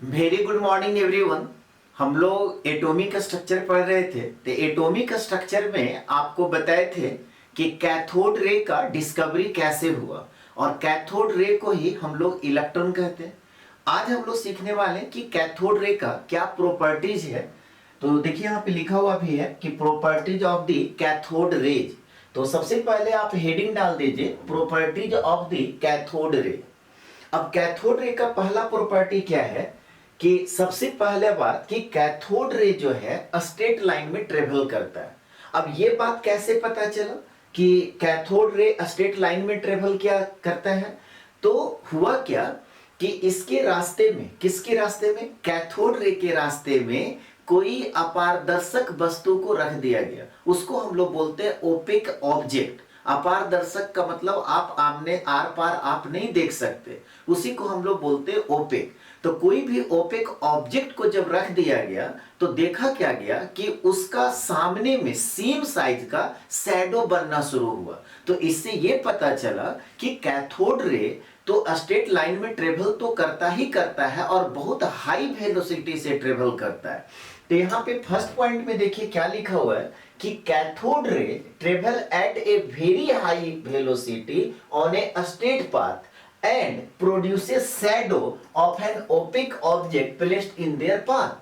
Very good morning everyone. हम लोग atomic structure पढ़ रहे थे। तो एटॉमिक स्ट्रक्चर में आपको बताए थे कि कैथोड रे का डिस्कवरी कैसे हुआ, और कैथोड रे को ही हम लोग इलेक्ट्रॉन कहते हैं। आज हम लोग सीखने वाले हैं कि कैथोड रे का क्या प्रॉपर्टीज है। तो देखिए यहाँ पे लिखा हुआ भी है कि properties of the cathode rays. तो सबसे पहले आप हेडिंग डाल दीजिए प्रॉपर्टीज ऑफ द कैथोड रे। अब कैथोड रे का पहला प्रॉपर्टी क्या है कि सबसे पहले बात कि कैथोड रे जो है स्ट्रेट लाइन में ट्रेवल करता है। अब ये बात कैसे पता चला कि कैथोड रे स्ट्रेट लाइन में ट्रेवल क्या करता है? तो हुआ क्या कि इसके रास्ते में, किसके रास्ते में, कैथोड रे के रास्ते में कोई अपारदर्शक वस्तु को रख दिया गया। उसको हम लोग बोलते हैं ओपेक ऑब्जेक्ट। अपारदर्शक का मतलब आप आमने आर पार आप नहीं देख सकते, उसी को हम लोग बोलते हैं ओपेक। तो कोई भी ओपेक ऑब्जेक्ट को जब रख दिया गया तो देखा क्या गया कि उसका सामने में सेम साइज का शैडो बनना शुरू हुआ। तो इससे यह पता चला कि कैथोड रे तो स्ट्रेट लाइन में ट्रेवल तो करता ही करता है और बहुत हाई वेलोसिटी से ट्रेवल करता है। तो यहाँ पे फर्स्ट पॉइंट में देखिए क्या लिखा हुआ है कि कैथोड रे travel eight a very high velocity on a straight path and produces shadow of an opaque object placed in their path।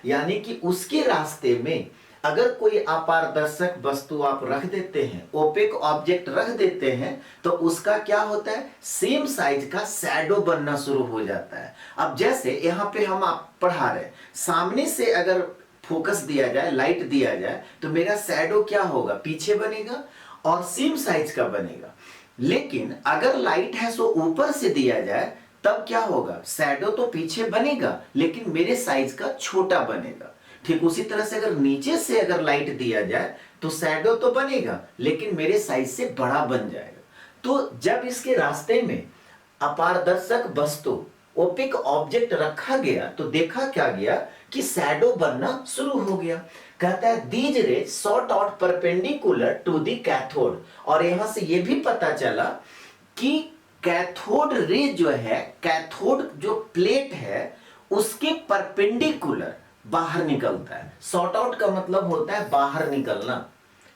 यानी कि उसके रास्ते में अगर कोई अपारदर्शक वस्तु आप रख देते हैं, ओपेक ऑब्जेक्ट रख देते हैं, तो उसका क्या होता है, सेम साइज का शैडो बनना शुरू हो जाता है। अब जैसे यहाँ पे हम आप पढ़ा रहे, सामने से अगर फोकस दिया जाए, लाइट दिया जाए, तो मेरा शैडो क्या होगा, पीछे बनेगा और सेम साइज का बनेगा। लेकिन अगर लाइट है सो ऊपर से दिया जाए तब क्या होगा, शैडो तो पीछे बनेगा लेकिन मेरे साइज का छोटा बनेगा। ठीक उसी तरह से अगर नीचे से अगर लाइट दिया जाए तो शैडो तो बनेगा लेकिन मेरे साइज से बड़ा बन जाएगा। तो जब इसके रास्ते में अपारदर्शक वस्तु ओपेक ऑब्जेक्ट रखा गया तो देखा क्या गया कि शैडो बनना शुरू हो गया। कहता है these ray shot out perpendicular to the cathode. और यहां से यह भी पता चला कि कैथोड रे जो है, कैथोड जो प्लेट है उसके परपेंडिकुलर बाहर निकलता है। शॉट आउट का मतलब होता है बाहर निकलना।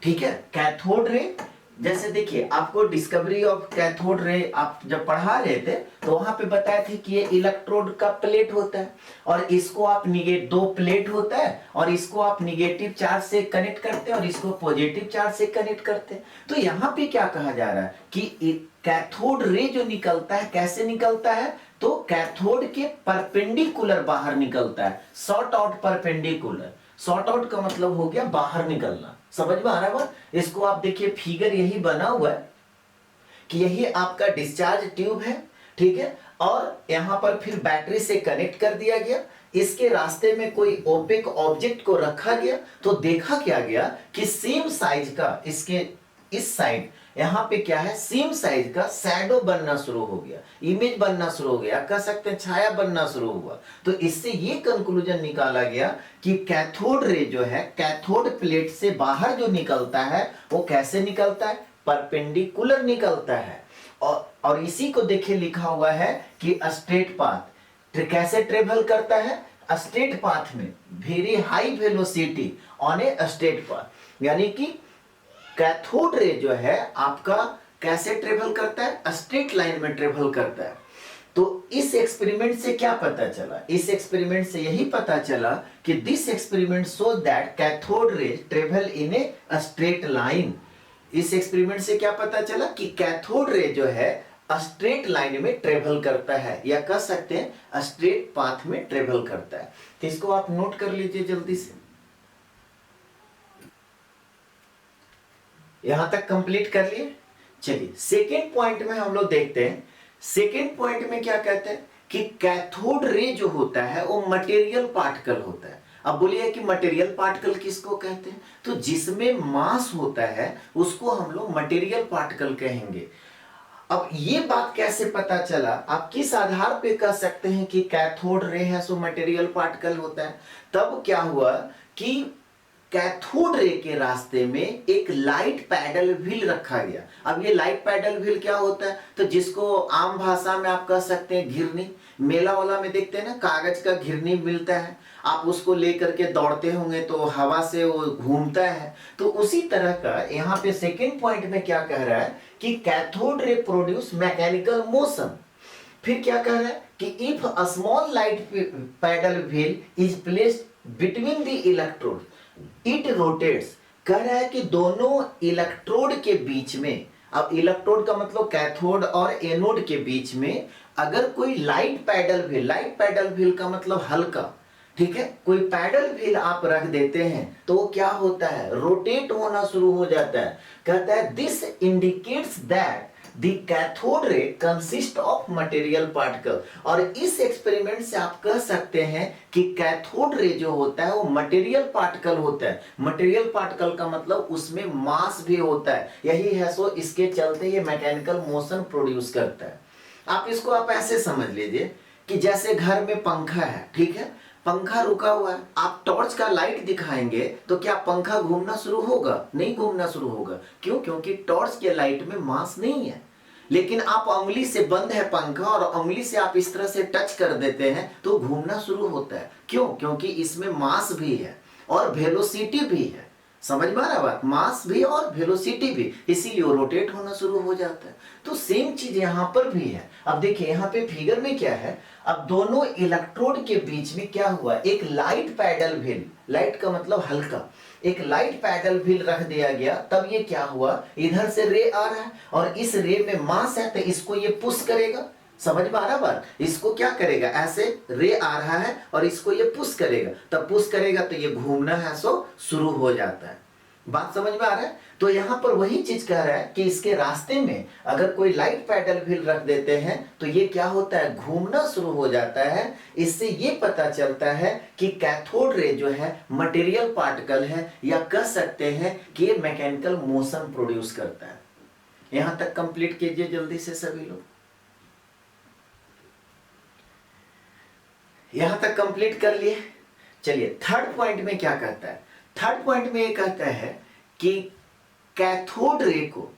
ठीक है, कैथोड रे जैसे देखिए आपको डिस्कवरी ऑफ कैथोड रे आप जब पढ़ा रहे थे तो वहां पे बताए थे कि ये इलेक्ट्रोड का प्लेट होता है और इसको आप दो प्लेट होता है और इसको आप निगेटिव चार्ज से कनेक्ट करते हैं और इसको पॉजिटिव चार्ज से कनेक्ट करते हैं। तो यहाँ पे क्या कहा जा रहा है कि कैथोड रे जो निकलता है कैसे निकलता है, तो कैथोड के परपेंडिकुलर बाहर निकलता है। Short out perpendicular, short out का मतलब हो गया बाहर निकलना। समझ में आ रहा है? इसको आप देखिए फिगर यही बना हुआ है कि यही आपका डिस्चार्ज ट्यूब है, ठीक है, और यहां पर फिर बैटरी से कनेक्ट कर दिया गया। इसके रास्ते में कोई ओपेक ऑब्जेक्ट को रखा गया तो देखा क्या गया कि सेम साइज का इसके इस साइड यहां पे क्या है, सेम साइज का शैडो बनना शुरू हो गया, इमेज बनना शुरू हो गया, कह सकते हैं छाया बनना शुरू हुआ। तो इससे ये कंक्लूजन निकाला गया कि कैथोड रे जो है कैथोड प्लेट से बाहर जो निकलता है वो कैसे निकलता है, परपेंडिकुलर निकलता है। और इसी को देखिए लिखा हुआ है कि स्ट्रेट पाथ कैसे ट्रेवल करता है, स्ट्रेट पाथ में very high velocity on a straight path. यानी कि कैथोड रे जो है आपका कैसे ट्रेवल करता है, स्ट्रेट लाइन में ट्रेवल करता है। तो इस एक्सपेरिमेंट से क्या पता चला, इस एक्सपेरिमेंट से यही पता चला कि this experiment shows that cathode रे travel in a straight line. इस एक्सपेरिमेंट से क्या पता चला कि कैथोड रे जो है स्ट्रेट लाइन में ट्रेवल करता है, या कह सकते हैं स्ट्रेट पाथ में ट्रेवल करता है। तो इसको आप नोट कर लीजिए जल्दी से। यहां तक कंप्लीट कर लिए। चलिए सेकेंड पॉइंट में हम लोग देखते हैं। सेकेंड पॉइंट में क्या कहते हैं कि कैथोड रे जो होता है वो मटेरियल पार्टिकल होता है। अब बोलिए कि मटेरियल पार्टिकल किसको कहते हैं, तो जिसमें मास होता है उसको हम लोग मटेरियल पार्टिकल कहेंगे। अब ये बात कैसे पता चला, आप किस आधार पे कह सकते हैं कि कैथोड रे है सो मटेरियल पार्टिकल होता है? तब क्या हुआ कि कैथोड रे के रास्ते में एक लाइट पैडल व्हील रखा गया। अब ये लाइट पैडल व्हील क्या होता है, तो जिसको आम भाषा में आप कह सकते हैं घिरनी। मेला वाला में देखते हैं ना, कागज का घिरनी मिलता है, आप उसको लेकर के दौड़ते होंगे तो हवा से वो घूमता है। तो उसी तरह का यहाँ पे सेकेंड पॉइंट में क्या कह रहा है कि कैथोड रे प्रोड्यूस मैकेनिकल मोशन। फिर क्या कह रहा है कि if a small light paddle wheel is placed between the electrode it rotates. कह रहा है कि दोनों इलेक्ट्रोड के बीच में, अब इलेक्ट्रोड का मतलब कैथोड और एनोड के बीच में अगर कोई लाइट पैडल व्हील का मतलब हल्का, ठीक है, कोई पैडल व्हील आप रख देते हैं तो क्या होता है, रोटेट होना शुरू हो जाता है। कहता है this indicates that the cathode रे कंसिस्ट ऑफ मटेरियल पार्टिकल। और इस एक्सपेरिमेंट से आप कह सकते हैं कि कैथोड रे जो होता है वो मटेरियल पार्टिकल होता है। मटेरियल पार्टिकल का मतलब उसमें मास भी होता है, यही है सो इसके चलते ये मैकेनिकल मोशन प्रोड्यूस करता है। आप इसको आप ऐसे समझ लीजिए कि जैसे घर में पंखा है, ठीक है, पंखा रुका हुआ है, आप टॉर्च का लाइट दिखाएंगे तो क्या पंखा घूमना शुरू होगा? नहीं घूमना शुरू होगा। क्यों? क्योंकि टॉर्च के लाइट में मास नहीं है। लेकिन आप उंगली से बंद है पंखा और उंगली से आप इस तरह से टच कर देते हैं तो घूमना शुरू होता है। क्यों? क्योंकि इसमें मास भी है और वेलोसिटी भी है। समझ में आ रहा बात? मास भी और वेलोसिटी भी, इसीलिए रोटेट होना शुरू हो जाता है। तो सेम चीज यहां पर भी है। अब देखिए यहाँ पे फिगर में क्या है, अब दोनों इलेक्ट्रोड के बीच में क्या हुआ, एक लाइट पैडल व्हील, लाइट का मतलब हल्का, एक लाइट पैडल व्हील रख दिया गया। तब ये क्या हुआ, इधर से रे आ रहा है और इस रे में मास है तो इसको ये पुश करेगा। समझ में आ रहा बात? इसको क्या करेगा, ऐसे रे आ रहा है और इसको ये पुश करेगा, तब पुश करेगा तो ये घूमना है सो शुरू हो जाता है। बात समझ में आ रहा है? तो यहां पर वही चीज कह रहा है कि इसके रास्ते में अगर कोई लाइट पैडल व्हील रख देते हैं तो ये क्या होता है, घूमना शुरू हो जाता है। इससे ये पता चलता है कि कैथोड रे जो है मटेरियल पार्टिकल है, या कह सकते हैं कि ये मैकेनिकल मोशन प्रोड्यूस करता है। यहां तक कंप्लीट कीजिए जल्दी से सभी लोग, यहां तक कंप्लीट कर लिए। चलिए थर्ड पॉइंट में क्या कहता है, थर्ड पॉइंट में ये कहता है कि कैथोड रे को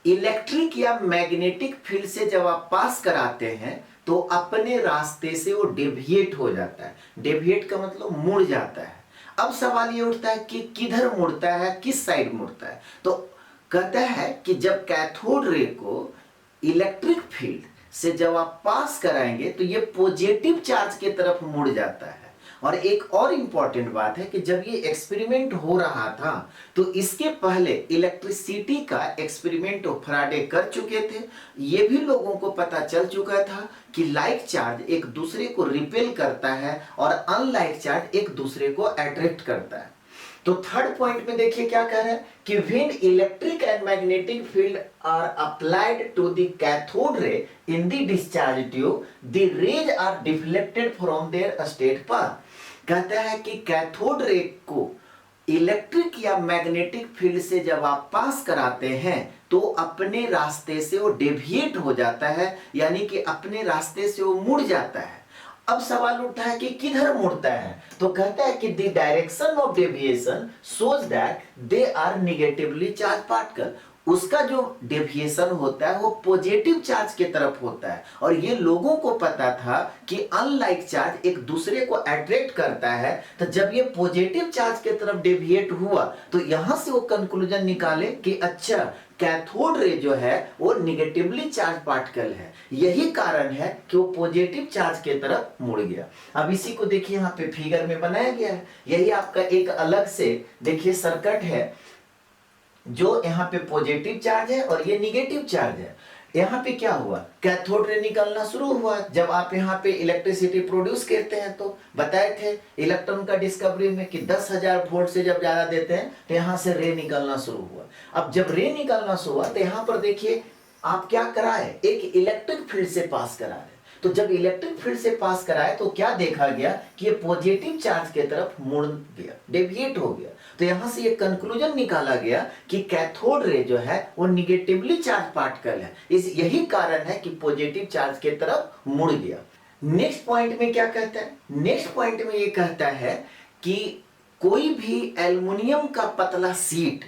इलेक्ट्रिक या मैग्नेटिक फील्ड से जब आप पास कराते हैं तो अपने रास्ते से वो डेविएट हो जाता है। डेविएट का मतलब मुड़ जाता है। अब सवाल ये उठता है कि किधर मुड़ता है, किस साइड मुड़ता है। तो कहता है कि जब कैथोड रे को इलेक्ट्रिक फील्ड से जब आप पास कराएंगे तो ये पॉजिटिव चार्ज की तरफ मुड़ जाता है। और एक और इंपॉर्टेंट बात है कि जब ये एक्सपेरिमेंट हो रहा था तो इसके पहले इलेक्ट्रिसिटी का एक्सपेरिमेंट फैराडे कर चुके थे। ये भी लोगों को पता चल चुका था कि लाइक चार्ज एक दूसरे को रिपेल करता है और अनलाइक चार्ज एक दूसरे को अट्रैक्ट करता है। तो थर्ड पॉइंट में देखिए क्या कह रहा है कि when electric and magnetic field are applied to the cathode ray in the discharge tube the rays are deflected from their straight path. कहता है कि कैथोड रे को इलेक्ट्रिक या मैग्नेटिक फील्ड से जब आप पास कराते हैं तो अपने रास्ते से वो डेविएट हो जाता है, यानी कि अपने रास्ते से वो मुड़ जाता है। अब सवाल उठता है कि किधर मुड़ता है, तो कहता है कि the direction of deviation shows that they are negatively charge particle. उसका जो डेविएशन होता है वो पॉजिटिव चार्ज की तरफ होता है। और ये लोगों को पता था कि अनलाइक चार्ज एक दूसरे को अट्रैक्ट करता है। तो जब ये पॉजिटिव चार्ज की तरफ डेविएट हुआ तो यहां से वो कंक्लूजन निकाले कि अच्छा कैथोड रे जो है वो निगेटिवली चार्ज पार्टिकल है, यही कारण है कि वो पॉजिटिव चार्ज की तरफ मुड़ गया। अब इसी को देखिए यहाँ पे फिगर में बनाया गया है। यही आपका एक अलग से देखिए सर्किट है, जो यहाँ पे पॉजिटिव चार्ज है और ये निगेटिव चार्ज है। यहाँ पे क्या हुआ, कैथोड रे निकलना शुरू हुआ जब आप यहाँ पे इलेक्ट्रिसिटी प्रोड्यूस करते हैं। तो बताए थे इलेक्ट्रॉन का डिस्कवरी में कि 10,000 वोल्ट से जब ज्यादा देते हैं तो यहाँ से रे निकलना शुरू हुआ। अब जब रे निकलना शुरू हुआ तो यहाँ पर देखिए आप क्या कराए, एक इलेक्ट्रिक फील्ड से पास करा रहे। तो जब इलेक्ट्रिक फील्ड से पास कराए तो क्या देखा गया कि ये पॉजिटिव चार्ज की तरफ मुड़ गया, डेविएट हो गया। तो यहां से ये कंक्लूजन निकाला गया कि कैथोड रे जो है वो निगेटिवली चार्ज पार्टिकल है, इस यही कारण है कि पॉजिटिव चार्ज की तरफ मुड़ गया। नेक्स्ट पॉइंट में क्या कहता है, नेक्स्ट पॉइंट में ये कहता है कि कोई भी एल्युमिनियम का पतला शीट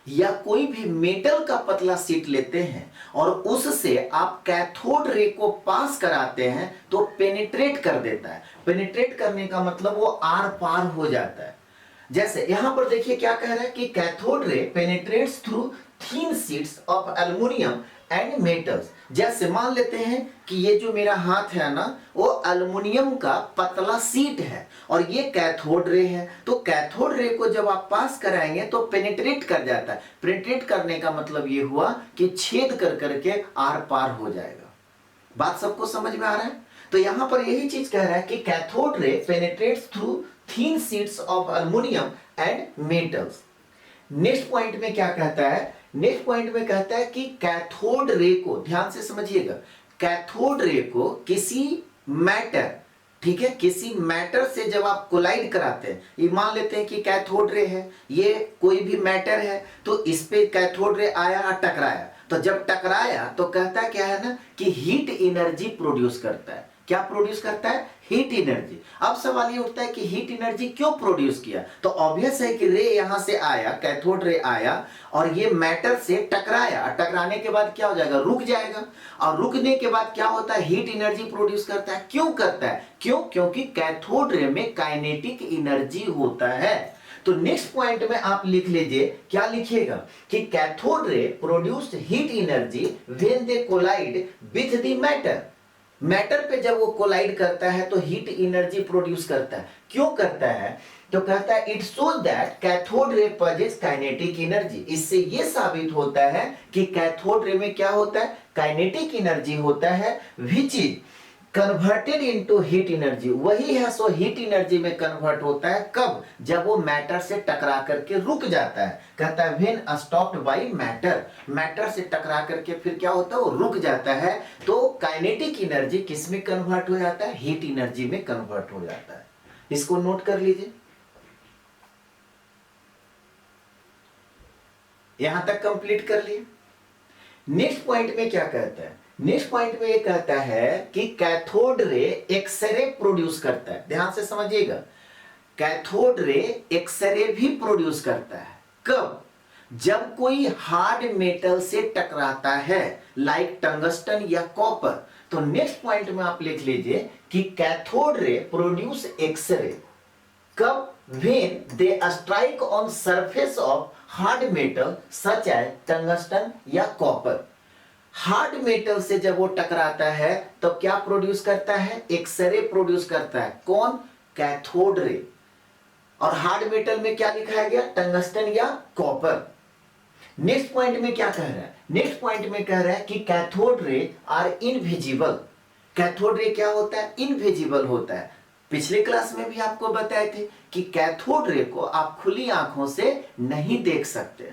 या कोई भी मेटल का पतला शीट लेते हैं और उससे आप कैथोड रे को पास कराते हैं तो पेनिट्रेट कर देता है। पेनिट्रेट करने का मतलब वो आर पार हो जाता है। जैसे यहां पर देखिए क्या कह रहा है कि कैथोड रे penetrates through thin sheets of aluminium and metals. जैसे मान लेते हैं कि ये जो मेरा हाथ है ना वो एल्युमिनियम का पतला शीट है और ये कैथोड रे है, तो कैथोड रे को जब आप पास कराएंगे तो पेनिट्रेट कर जाता है। पेनिट्रेट करने का मतलब ये हुआ कि छेद कर करके आर पार हो जाएगा। बात सबको समझ में आ रहा है? तो यहां पर यही चीज कह रहा है कि कैथोड रे penetrates through thin sheets of aluminium and metals. Next point में क्या कहता है? नेक्स्ट पॉइंट में कहता है कि कैथोड रे को, ध्यान से समझिएगा, कैथोड रे को किसी मैटर, ठीक है, किसी मैटर से जब आप कोलाइड कराते हैं, ये मान लेते हैं कि कैथोड रे है, ये कोई भी मैटर है, तो इस पे कैथोड रे आया और टकराया, तो जब टकराया तो कहता क्या है ना कि हीट एनर्जी प्रोड्यूस करता है। क्या प्रोड्यूस करता है? Heat energy. अब सवाल ये उठता है कि हीट एनर्जी क्यों प्रोड्यूस किया? तो ऑब्वियस है कि रे यहां से आया, कैथोड रे आया और ये मैटर से टकराया, टकराने के बाद क्या हो जाएगा? रुक जाएगा, और रुकने के बाद क्या होता है? हीट एनर्जी प्रोड्यूस करता है। क्यों करता है? क्यों? क्योंकि कैथोड रे में काइनेटिक एनर्जी होता है। तो नेक्स्ट पॉइंट में आप लिख लीजिए, क्या लिखिएगा कि cathode ray produced heat energy when they collide with the matter. Matter पे जब वो कोलाइड करता है तो हीट एनर्जी प्रोड्यूस करता है। क्यों करता है? तो कहता है it shows that cathode ray possess kinetic energy. इससे ये साबित होता है कि कैथोड रे में क्या होता है? काइनेटिक एनर्जी होता है, which is converted into heat energy. वही है सो हीट एनर्जी में कन्वर्ट होता है। कब? जब वो मैटर से टकरा करके रुक जाता है। कहता है when stopped bye matter, matter से टकरा करके फिर क्या होता है? वो रुक जाता है। तो काइनेटिक एनर्जी किस में कन्वर्ट हो जाता है? हीट एनर्जी में कन्वर्ट हो जाता है। इसको नोट कर लीजिए। यहां तक कंप्लीट कर लिए। नेक्स्ट पॉइंट में क्या कहता है? नेक्स्ट पॉइंट में ये कहता है कि कैथोड रे एक्सरे प्रोड्यूस करता है। ध्यान से समझिएगा, कैथोड रे एक्सरे भी प्रोड्यूस करता है। कब? जब कोई हार्ड मेटल से टकराता है, लाइक टंगस्टन या कॉपर। तो नेक्स्ट पॉइंट में आप लिख लीजिए कि कैथोड रे प्रोड्यूस एक्सरे कब? when they strike on surface of hard metal such as tungsten या कॉपर। हार्ड मेटल से जब वो टकराता है तो क्या प्रोड्यूस करता है? एक्सरे प्रोड्यूस करता है। कौन? Cathode ray. और हार्ड मेटल में क्या लिखा गया? टंगस्टन या कॉपर। नेक्स्ट पॉइंट में क्या कह रहा है? नेक्स्ट पॉइंट में कह रहा है कि कैथोड रे आर इनविजिबल। कैथोड रे क्या होता है? इनविजिबल होता है। पिछले क्लास में भी आपको बताए थे कि कैथोड रे को आप खुली आंखों से नहीं देख सकते।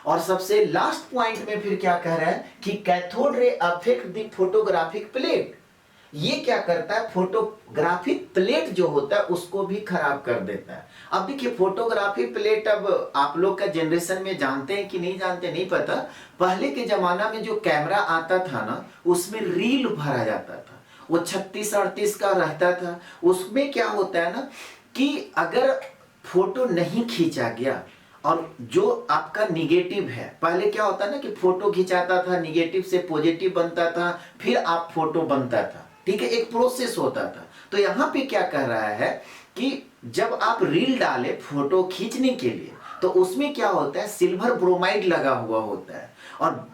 और सबसे लास्ट पॉइंट में फिर क्या कह रहा है कि कैथोड रे अफेक्ट द फोटोग्राफिक प्लेट। ये क्या करता है? फोटोग्राफिक प्लेट जो होता है उसको भी खराब कर देता है। अब देखिए फोटोग्राफिक प्लेट, अब आप लोग का जनरेशन में जानते हैं कि नहीं जानते नहीं पता। पहले के जमाना में जो कैमरा आता था ना उसमें रील भरा जाता था, वो 36-38 का रहता था। उसमें क्या होता है ना कि अगर फोटो नहीं खींचा गया और जो आपका निगेटिव है, पहले क्या होता है ना कि फोटो खिंचाता था, निगेटिव से पॉजिटिव बनता था, फिर आप फोटो बनता था, ठीक है, एक प्रोसेस होता था। तो यहाँ पे क्या कह रहा है कि जब आप रील डाले फोटो खींचने के लिए तो उसमें क्या होता है? सिल्वर ब्रोमाइड लगा हुआ होता है। और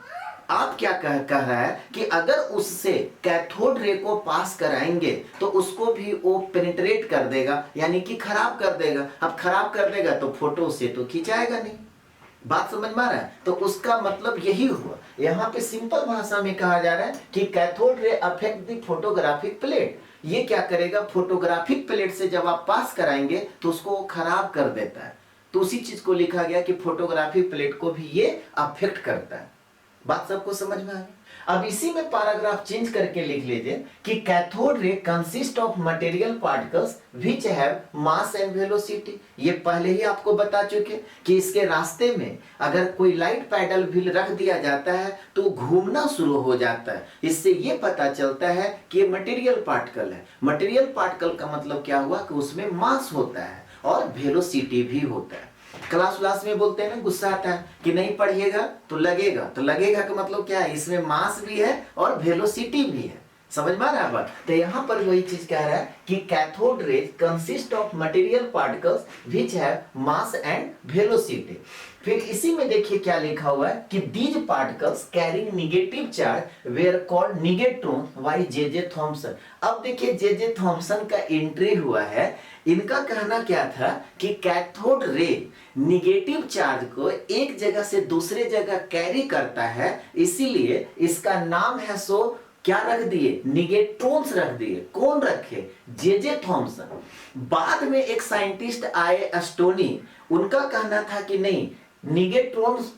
आप क्या कह रहा है कि अगर उससे कैथोड रे को पास कराएंगे तो उसको भी वो पेनिट्रेट कर देगा, यानी कि खराब कर देगा। अब खराब कर देगा तो फोटो से तो खिंचाएगा नहीं। बात समझ में आ रहा है? तो उसका मतलब यही हुआ। यहाँ पे सिंपल भाषा में कहा जा रहा है कि कैथोड रे अफेक्ट द फोटोग्राफिक प्लेट। ये क्या करेगा? फोटोग्राफिक प्लेट से जब आप पास कराएंगे तो उसको खराब कर देता है। तो उसी चीज को लिखा गया कि फोटोग्राफिक प्लेट को भी ये अफेक्ट करता है। बात सबको समझ में आ गई? अब इसी में पैराग्राफ चेंज करके लिख लीजिए कि कैथोड रे consist of material particles which have mass and velocity. ये पहले ही आपको बता चुके कि इसके रास्ते में अगर कोई लाइट पैडल भी रख दिया जाता है तो घूमना शुरू हो जाता है। इससे ये पता चलता है कि ये मटेरियल पार्टिकल है। मटेरियल पार्टिकल का मतलब क्या हुआ कि उसमें मास होता है और वेलोसिटी भी होता है। क्लास में बोलते हैं ना, गुस्सा आता है कि नहीं पढ़िएगा तो लगेगा का मतलब क्या है, इसमें मास भी है और वेलोसिटी भी है। समझ में आ रहा है बात? तो यहाँ पर वही चीज कह रहा है कि cathode rays consist of material particles which have mass and velocity. फिर इसी में देखिए क्या लिखा हुआ है कि these particles carrying negative charge were called negatron by J Thomson. अब देखिए जे थॉमसन का एंट्री हुआ है। इनका कहना क्या था कि कैथोड रे निगेटिव चार्ज को एक जगह से दूसरे जगह कैरी करता है, इसीलिए इसका नाम है सो क्या रख दिए, निगेट्रॉन्स रख दिए। कौन रखे, जे थॉमसन। बाद में एक साइंटिस्ट आए एस्टोनी, उनका कहना था कि नहीं, निगेट्रॉन्स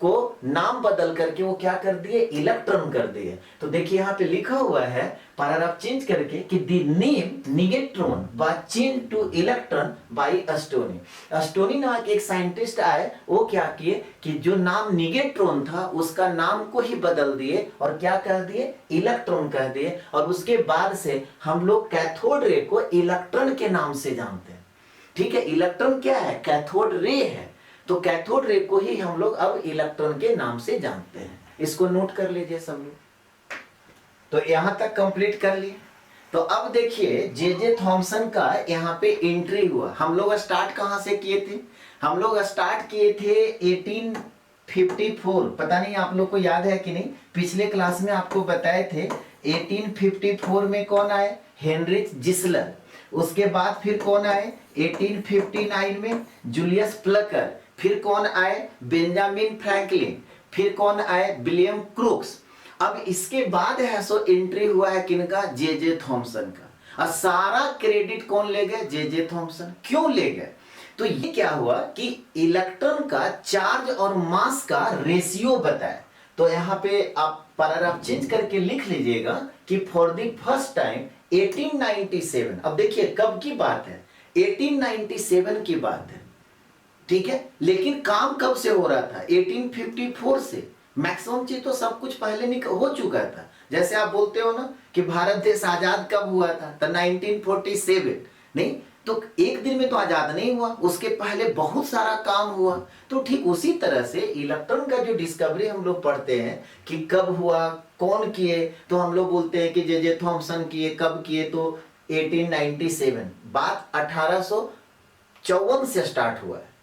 को नाम बदल करके वो क्या कर दिए, इलेक्ट्रॉन कर दिए। तो देखिए यहाँ पे लिखा हुआ है पैराग्राफ चेंज करके कि the name negatron was change to electron by Stoney. Stoney नामक एक साइंटिस्ट आए, वो क्या किए कि जो नाम निगेट्रॉन था उसका नाम को ही बदल दिए और क्या कह दिए, इलेक्ट्रॉन कह दिए। और उसके बाद से हम लोग कैथोड रे को इलेक्ट्रॉन के नाम से जानते हैं। ठीक है, इलेक्ट्रॉन क्या है, कैथोड रे है, तो कैथोड रे को ही हम लोग अब इलेक्ट्रॉन के नाम से जानते हैं। इसको नोट कर लीजिए सब लोग। तो यहां तक कंप्लीट कर लिए। तो अब देखिए जे थॉमसन का यहाँ पे एंट्री हुआ। हम लोग स्टार्ट कहां से किए थे, हम लोग स्टार्ट किए थे 1854। पता नहीं आप लोग को याद है कि नहीं, पिछले क्लास में आपको बताए थे 1854 में कौन आए, हेनरिच जिसलर। उसके बाद फिर कौन आए 1859 में, जूलियस प्लकर। फिर कौन आए, बेंजामिन फ्रैंकलिन। फिर कौन आए, विलियम क्रूक्स। अब इसके बाद है सो एंट्री हुआ है किनका, जे थॉमसन का। और सारा क्रेडिट कौन ले गए, जे थॉमसन। क्यों ले गए, तो ये क्या हुआ कि इलेक्ट्रॉन का चार्ज और मास का रेशियो बताया। तो यहाँ पे आप पैराग्राफ चेंज करके लिख लीजिएगा कि फॉर द फर्स्ट टाइम 1897। अब देखिए कब की बात है, 1897 की बात है, ठीक है। लेकिन काम कब से हो रहा था, 1854 से। मैक्सिमम चीज तो सब कुछ पहले हो चुका था। जैसे आप बोलते हो ना कि भारत देश आजाद कब हुआ था, तो 1947। नहीं, तो एक दिन में तो आजाद नहीं हुआ, उसके पहले बहुत सारा काम हुआ। तो ठीक उसी तरह से इलेक्ट्रॉन का जो डिस्कवरी हम लोग पढ़ते हैं कि कब हुआ, कौन किए, तो हम लोग बोलते हैं कि जे थॉमसन किए। कब किए, तो 1897। बात 1854 से स्टार्ट हुआ है।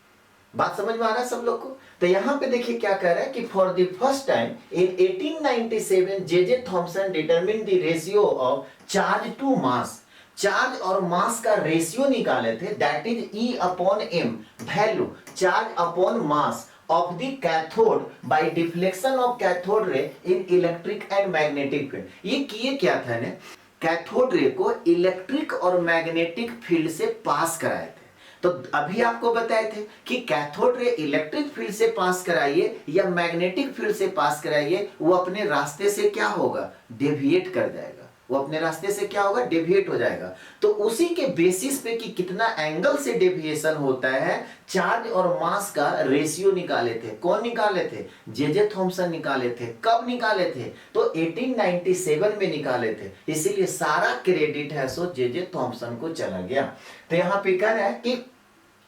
बात समझ में आ रहा है सब लोग को। तो यहाँ पे देखिए क्या कह रहा है कि for the first time in 1897 J Thomson determine the ratio of charge to mass. Charge और मास का रेशियो निकाले थे, that is E upon M, value charge upon mass of the cathode by deflection of cathode ray in electric and magnetic field. ये किए क्या था ने, cathode ray को इलेक्ट्रिक और मैग्नेटिक फील्ड से पास कराए थे। तो अभी आपको बताए थे कि कैथोड रे इलेक्ट्रिक फील्ड से पास कराइए या मैग्नेटिक फील्ड से पास कराइए, वो अपने रास्ते से क्या होगा, डेविएट कर जाएगा। वो अपने रास्ते से क्या होगा, डेविएट हो जाएगा। तो उसी के बेसिस पे कि कितना एंगल से डेविएशन होता है, चार्ज और मास का रेशियो निकाले थे। कौन निकाले थे, जे थॉमसन निकाले थे। कब निकाले थे, तो 1897 में निकाले थे। इसीलिए सारा क्रेडिट है सो जे थॉमसन को चला गया। तो यहाँ पे कह रहा है कि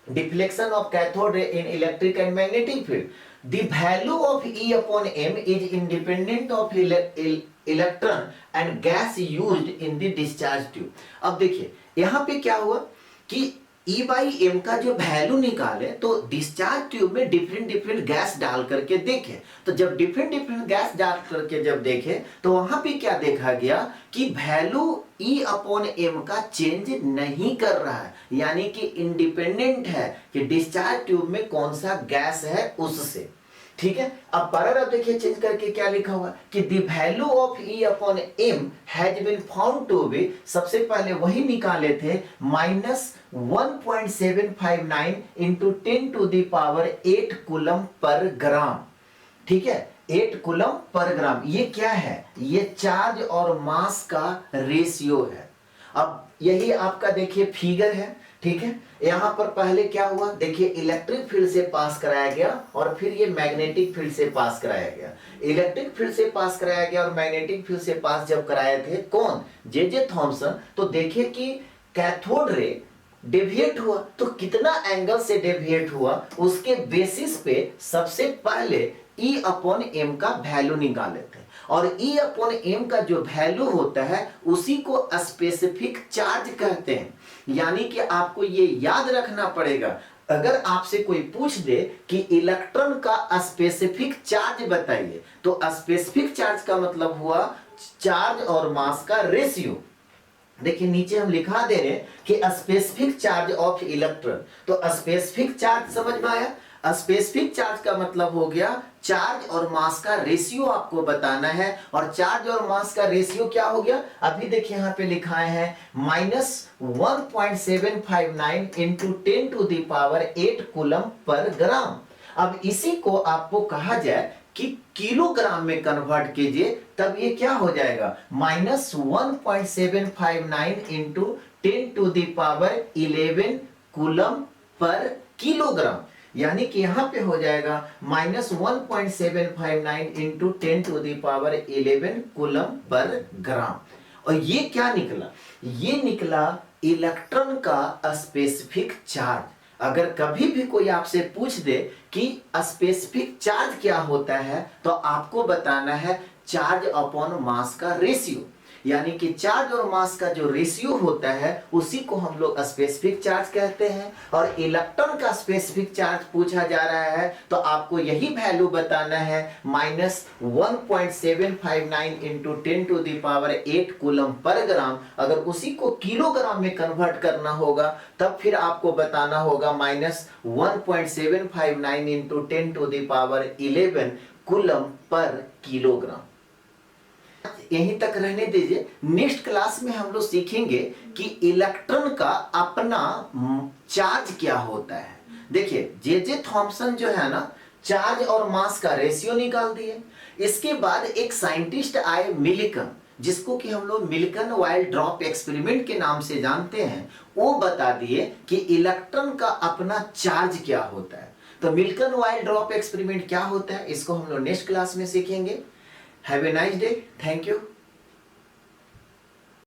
deflection of cathode ray in electric and magnetic field, the value of E upon M is independent of electron and gas used in the discharge tube। अब देखिए यहाँ पे क्या हुआ कि E बाई M का जो वैल्यू निकाले, तो डिस्चार्ज ट्यूब में डिफरेंट गैस डाल करके देखे। तो जब डिफरेंट गैस डाल करके जब देखे, तो वहां पे क्या देखा गया कि वैल्यू E अपॉन M का चेंज नहीं कर रहा है, यानी कि इंडिपेंडेंट है कि डिस्चार्ज ट्यूब में कौन सा गैस है उससे। ठीक है, अब पैराग्राफ देखिए चेंज करके क्या लिखा हुआ कि the value of E upon M has been found to be, सबसे पहले वही निकाले थे, -1.759 into 10 to the power 8 coulomb पर ग्राम। ठीक है, 8 कूलम पर ग्राम। ये क्या है, ये चार्ज और मास का रेशियो है। अब यही आपका देखिए फिगर है। ठीक है, यहां पर पहले क्या हुआ, देखिए इलेक्ट्रिक फील्ड से पास कराया गया और फिर ये मैग्नेटिक फील्ड से पास कराया गया। इलेक्ट्रिक फील्ड से पास कराया गया और मैग्नेटिक फील्ड से पास जब कराए थे कौन, जे थॉमसन, तो देखिए कि कैथोड रे डेविएट हुआ, तो कितना एंगल से डेविएट हुआ उसके बेसिस पे सबसे पहले E अपॉन एम का वैल्यू निकालेते हैं, और E अपॉन एम का जो वैल्यू होता है उसी को स्पेसिफिक चार्ज कहते हैं। यानी कि आपको ये याद रखना पड़ेगा, अगर आपसे कोई पूछ दे कि इलेक्ट्रॉन का स्पेसिफिक चार्ज बताइए, तो स्पेसिफिक चार्ज का मतलब हुआ चार्ज और मास का रेशियो। देखिए नीचे हम लिखा दे रहे हैं कि स्पेसिफिक चार्ज ऑफ इलेक्ट्रॉन, तो स्पेसिफिक चार्ज समझ में आया। स्पेसिफिक चार्ज का मतलब हो गया चार्ज और मास का रेशियो आपको बताना है, और चार्ज और मास का रेशियो क्या हो गया, अभी देखिए यहाँ पे लिखा है -1.759 इंटू 10⁻8 कूलम पर ग्राम। अब इसी को आपको कहा जाए कि किलोग्राम में कन्वर्ट कीजिए, तब ये क्या हो जाएगा, -1.759 इंटू 10⁻11 कूलम पर किलोग्राम। यानी कि यहां पे हो जाएगा -1.759 इंटू 10⁻11 कूलम पर ग्राम। और ये क्या निकला, ये निकला इलेक्ट्रॉन का स्पेसिफिक चार्ज। अगर कभी भी कोई आपसे पूछ दे कि स्पेसिफिक चार्ज क्या होता है, तो आपको बताना है चार्ज अपॉन मास का रेशियो। यानी कि चार्ज और मास का जो रेशियो होता है उसी को हम लोग स्पेसिफिक चार्ज कहते हैं। और इलेक्ट्रॉन का स्पेसिफिक चार्ज पूछा जा रहा है तो आपको यही वैल्यू बताना है, -1.759 इंटू 10⁸ कूलम पर ग्राम। अगर उसी को किलोग्राम में कन्वर्ट करना होगा तब फिर आपको बताना होगा -1.759 इंटू 10⁻11 कूलम पर किलोग्राम। यहीं तक रहने दीजिए, नेक्स्ट क्लास में हम लोग सीखेंगे कि इलेक्ट्रॉन का अपना चार्ज क्या होता है। देखिए जे थॉमसन जो है ना, चार्ज और मास का रेशियो निकाल दिए। इसके बाद एक साइंटिस्ट आए मिल्कन, जिसको कि हम लोग मिल्कन वाइल्ड ड्रॉप एक्सपेरिमेंट के नाम से जानते हैं, वो बता दिए कि इलेक्ट्रॉन का अपना चार्ज क्या होता है। तो मिल्कन वाइल्ड ड्रॉप एक्सपेरिमेंट क्या होता है इसको हम लोग नेक्स्ट क्लास में सीखेंगे। Have a nice day. Thank you.